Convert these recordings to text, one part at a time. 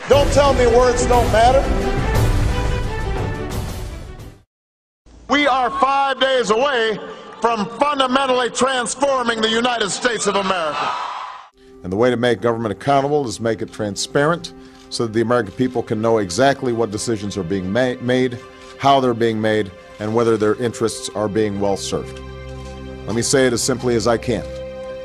Don't tell me words don't matter. We are 5 days away from fundamentally transforming the United States of America. And the way to make government accountable is make it transparent so that the American people can know exactly what decisions are being made, how they're being made, and whether their interests are being well served. Let me say it as simply as I can.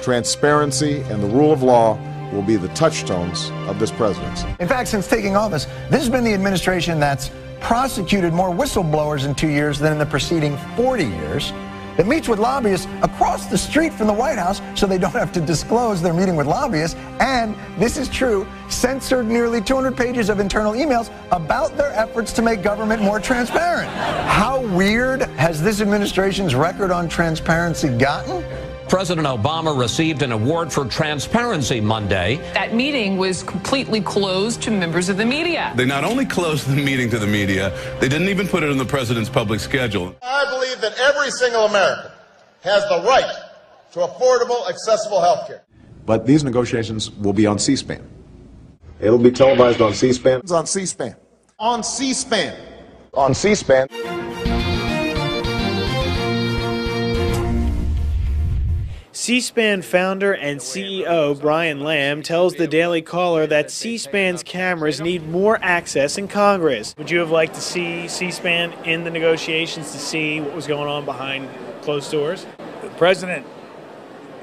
Transparency and the rule of law will be the touchstones of this presidency. In fact, since taking office, this has been the administration that's prosecuted more whistleblowers in 2 years than in the preceding 40 years. It meets with lobbyists across the street from the White House so they don't have to disclose they're meeting with lobbyists. And, this is true, censored nearly 200 pages of internal emails about their efforts to make government more transparent. How weird has this administration's record on transparency gotten? President Obama received an award for transparency Monday. That meeting was completely closed to members of the media. They not only closed the meeting to the media, they didn't even put it on the president's public schedule. I believe that every single American has the right to affordable, accessible health care. But these negotiations will be on C-SPAN. It'll be televised on C-SPAN. It's on C-SPAN. On C-SPAN. On C-SPAN. C-SPAN founder and CEO Brian Lamb tells the Daily Caller that C-SPAN's cameras need more access in Congress. Would you have liked to see C-SPAN in the negotiations to see what was going on behind closed doors? The president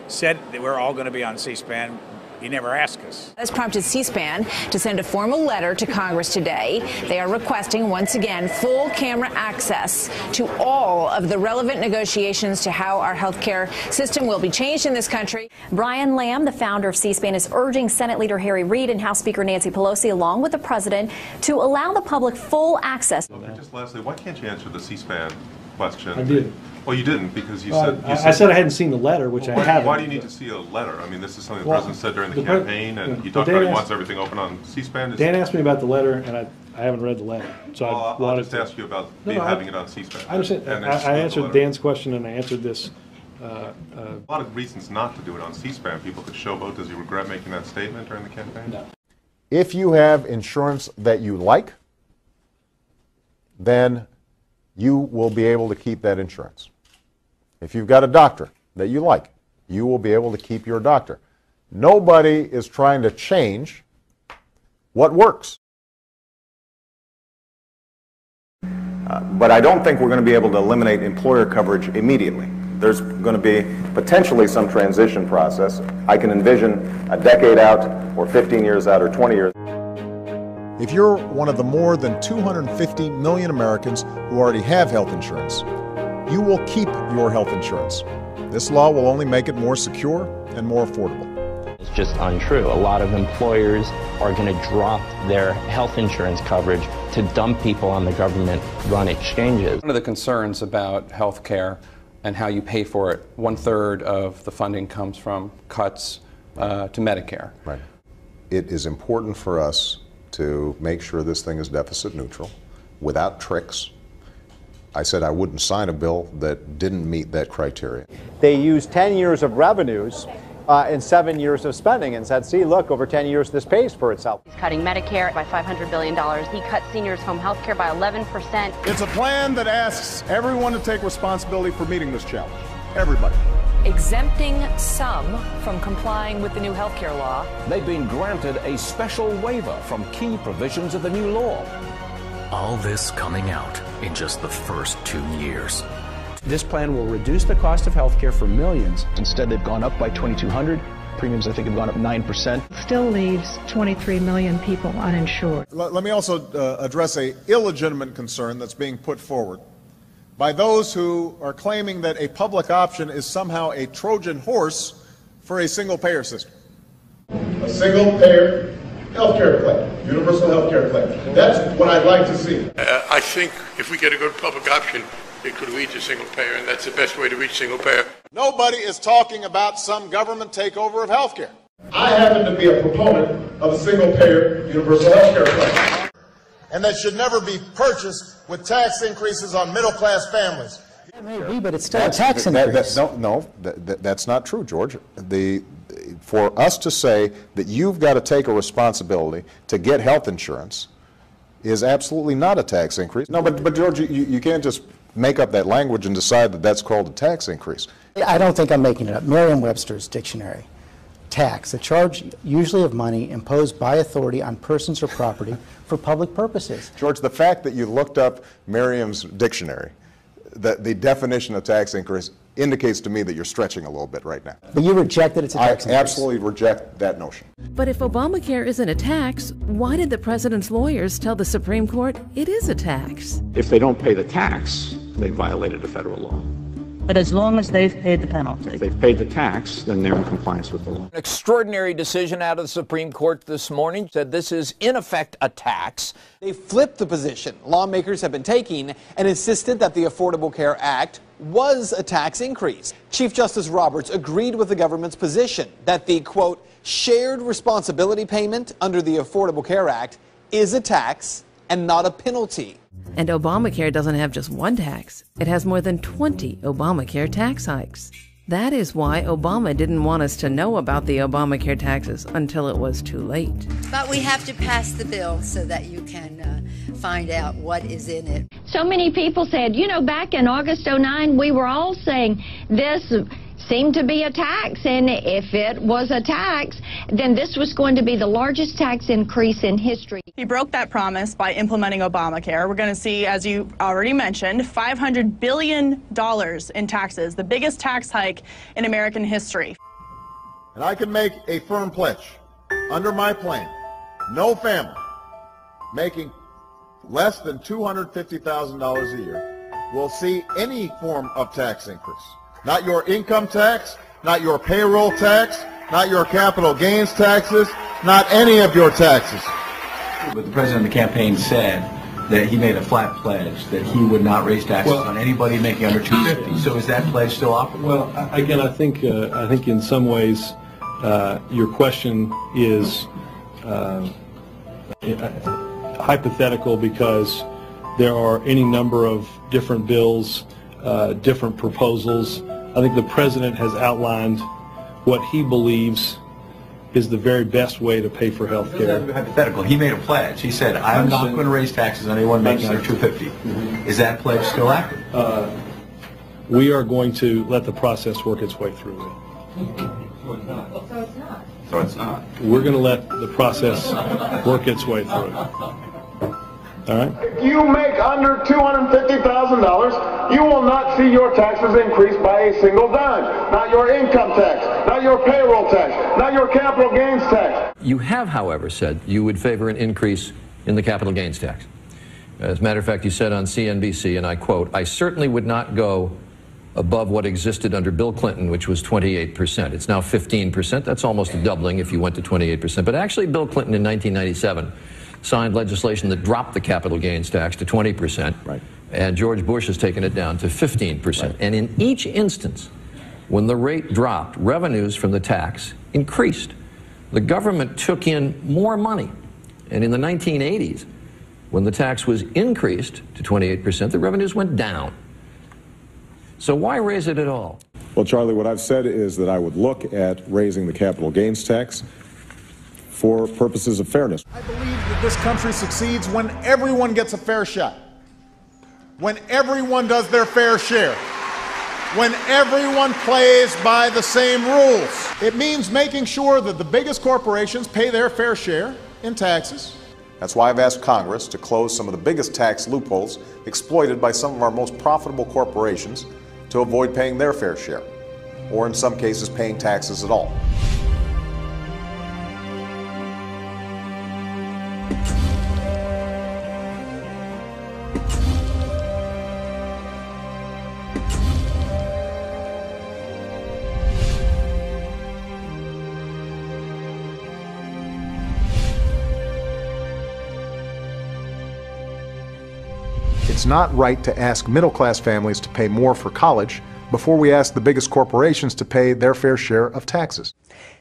said that we're all going to be on C-SPAN. He never asked us. This prompted C-SPAN to send a formal letter to Congress today. They are requesting, once again, full camera access to all of the relevant negotiations to how our health care system will be changed in this country. Brian Lamb, the founder of C-SPAN, is urging Senate Leader Harry Reid and House Speaker Nancy Pelosi, along with the president, to allow the public full access. Just lastly, why can't you answer the C-SPAN question? I did. Well, you didn't, because you I said I hadn't seen the letter, which I haven't. Why do you need to see a letter? I mean, this is something the president said during the campaign, and he talked about he wants everything open on C-SPAN. Dan asked me about the letter, and I haven't read the letter. So I'll just ask you about having it on C-SPAN. I understand. I answered Dan's question, and I answered this. A lot of reasons not to do it on C-SPAN. People could showboat. Does he regret making that statement during the campaign? No. If you have insurance that you like, then you will be able to keep that insurance. If you've got a doctor that you like, you will be able to keep your doctor. Nobody is trying to change what works. But I don't think we're going to be able to eliminate employer coverage immediately. There's going to be potentially some transition process. I can envision a decade out, or 15 years out, or 20 years. If you're one of the more than 250 million Americans who already have health insurance, you will keep your health insurance. This law will only make it more secure and more affordable. It's just untrue. A lot of employers are going to drop their health insurance coverage to dump people on the government-run exchanges. One of the concerns about health care and how you pay for it, 1/3 of the funding comes from cuts to Medicare. Right. It is important for us to make sure this thing is deficit neutral, without tricks. I said I wouldn't sign a bill that didn't meet that criteria. They used 10 years of revenues and 7 years of spending and said, see, look, over 10 years this pays for itself. He's cutting Medicare by $500 billion. He cut seniors' home health care by 11%. It's a plan that asks everyone to take responsibility for meeting this challenge. Everybody. Exempting some from complying with the new health care law. They've been granted a special waiver from key provisions of the new law. All this coming out in just the first 2 years. This plan will reduce the cost of health care for millions. Instead, they've gone up by $2,200. Premiums, I think, have gone up 9%. Still leaves 23 million people uninsured. Let me also address an illegitimate concern that's being put forward by those who are claiming that a public option is somehow a Trojan horse for a single-payer system. A single-payer healthcare plan, universal healthcare plan. That's what I'd like to see. I think if we get a good public option, it could lead to single payer, and that's the best way to reach single payer. Nobody is talking about some government takeover of healthcare. I happen to be a proponent of a single-payer universal healthcare plan. And that should never be purchased with tax increases on middle-class families. It may be, but it's still a tax increase. That's not true, George. for us to say that you've got to take a responsibility to get health insurance is absolutely not a tax increase. No, but George, you can't just make up that language and decide that that's called a tax increase. I don't think I'm making it up. Merriam-Webster's dictionary. Tax, a charge usually of money imposed by authority on persons or property for public purposes. George, the fact that you looked up Merriam's dictionary, the definition of tax increase, indicates to me that you're stretching a little bit right now. But you reject that it's a tax increase. I absolutely reject that notion. But if Obamacare isn't a tax, why did the president's lawyers tell the Supreme Court it is a tax? If they don't pay the tax, they violated a federal law. But as long as they've paid the penalty. If they've paid the tax, then they're in compliance with the law. An extraordinary decision out of the Supreme Court this morning said this is, in effect, a tax. They flipped the position lawmakers have been taking and insisted that the Affordable Care Act was a tax increase. Chief Justice Roberts agreed with the government's position that the, quote, shared responsibility payment under the Affordable Care Act is a tax and not a penalty. And Obamacare doesn't have just one tax. It has more than 20 Obamacare tax hikes. That is why Obama didn't want us to know about the Obamacare taxes until it was too late. But we have to pass the bill so that you can find out what is in it. So many people said, you know, back in August '09, we were all saying this seemed to be a tax, and if it was a tax, then this was going to be the largest tax increase in history. He broke that promise by implementing Obamacare. We're going to see, as you already mentioned, $500 billion in taxes, the biggest tax hike in American history. And I can make a firm pledge. Under my plan, no family making less than $250,000 a year will see any form of tax increase. Not your income tax, not your payroll tax, not your capital gains taxes, not any of your taxes. But the president of the campaign said that he made a flat pledge that he would not raise taxes on anybody making under $250. So is that pledge still operable? Well, again, I think in some ways your question is hypothetical because there are any number of different bills, different proposals. I think the president has outlined what he believes is the very best way to pay for health care. Hypothetical. He made a pledge. He said, I'm not going to raise taxes on anyone making under $250. Mm-hmm. Is that pledge still active? We are going to let the process work its way through. So it's not. So it's not. We're going to let the process work its way through. All right? If you make under $250,000, you will not see your taxes increase by a single dime. Not your income tax, not your payroll tax, not your capital gains tax. You have, however, said you would favor an increase in the capital gains tax. As a matter of fact, you said on CNBC, and I quote, I certainly would not go above what existed under Bill Clinton, which was 28%. It's now 15%. That's almost a doubling if you went to 28%. But actually, Bill Clinton in 1997 signed legislation that dropped the capital gains tax to 20%. Right. And George Bush has taken it down to 15%. Right. And in each instance, when the rate dropped, revenues from the tax increased. The government took in more money. And in the 1980s, when the tax was increased to 28%, the revenues went down. So why raise it at all? Well, Charlie, what I've said is that I would look at raising the capital gains tax for purposes of fairness. I believe that this country succeeds when everyone gets a fair shot, when everyone does their fair share, when everyone plays by the same rules. It means making sure that the biggest corporations pay their fair share in taxes. That's why I've asked Congress to close some of the biggest tax loopholes exploited by some of our most profitable corporations to avoid paying their fair share, or in some cases paying taxes at all. It's not right to ask middle-class families to pay more for college before we ask the biggest corporations to pay their fair share of taxes.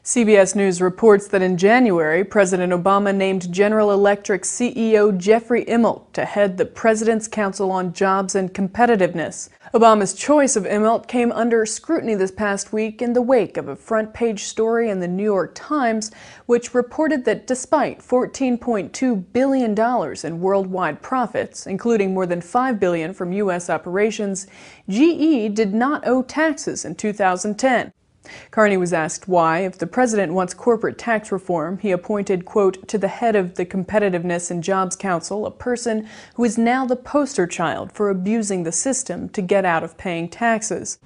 CBS News reports that in January, President Obama named General Electric CEO Jeffrey Immelt to head the President's Council on Jobs and Competitiveness. Obama's choice of Immelt came under scrutiny this past week in the wake of a front-page story in the New York Times, which reported that despite $14.2 billion in worldwide profits, including more than $5 billion from U.S. operations, GE did not owe taxes in 2010. Carney was asked why, if the president wants corporate tax reform, he appointed, quote, to the head of the Competitiveness and Jobs Council, a person who is now the poster child for abusing the system to get out of paying taxes.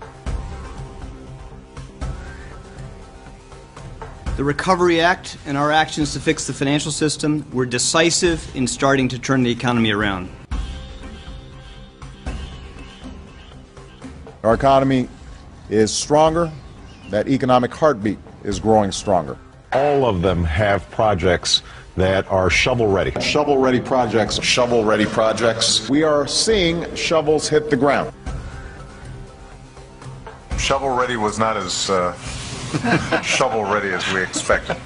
The Recovery Act and our actions to fix the financial system were decisive in starting to turn the economy around. Our economy is stronger. That economic heartbeat is growing stronger. All of them have projects that are shovel-ready. Shovel-ready projects, shovel-ready projects. We are seeing shovels hit the ground. Shovel-ready was not as shovel-ready as we expected.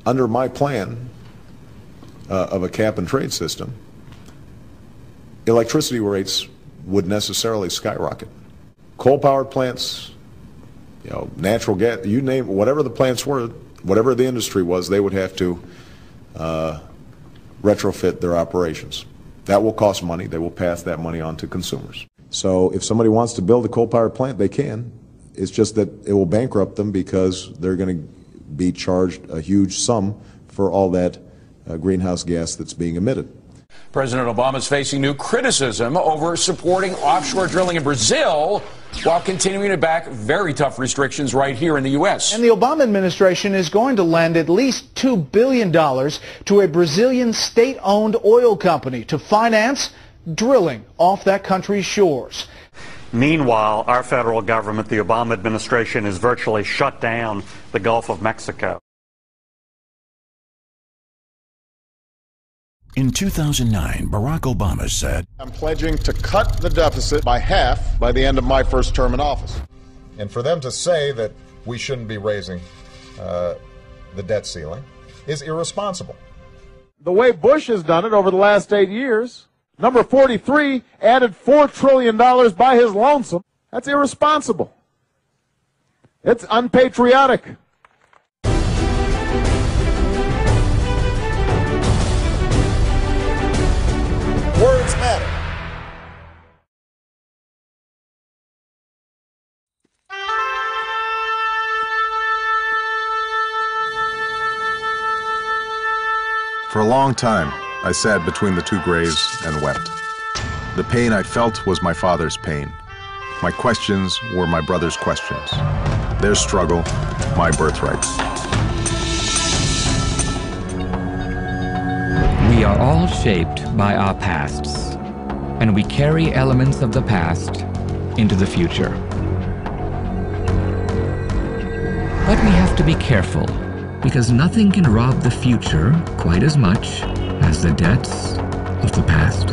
Under my plan of a cap-and-trade system, electricity rates would necessarily skyrocket. Coal-powered plants, natural gas, you name it, whatever the plants were, whatever the industry was, they would have to retrofit their operations. That will cost money. They will pass that money on to consumers. So if somebody wants to build a coal-powered plant, they can. It's just that it will bankrupt them because they're going to be charged a huge sum for all that greenhouse gas that's being emitted. President Obama is facing new criticism over supporting offshore drilling in Brazil while continuing to back very tough restrictions right here in the U.S. And the Obama administration is going to lend at least $2 billion to a Brazilian state-owned oil company to finance drilling off that country's shores. Meanwhile, our federal government, the Obama administration, has virtually shut down the Gulf of Mexico. In 2009, Barack Obama said, I'm pledging to cut the deficit by half by the end of my first term in office. And for them to say that we shouldn't be raising the debt ceiling is irresponsible. The way Bush has done it over the last 8 years, number 43 added $4 trillion by his lonesome. That's irresponsible. It's unpatriotic. Words matter. For a long time, I sat between the two graves and wept. The pain I felt was my father's pain. My questions were my brother's questions. Their struggle, my birthright. We are all shaped by our pasts, and we carry elements of the past into the future. But we have to be careful, because nothing can rob the future quite as much as the debts of the past.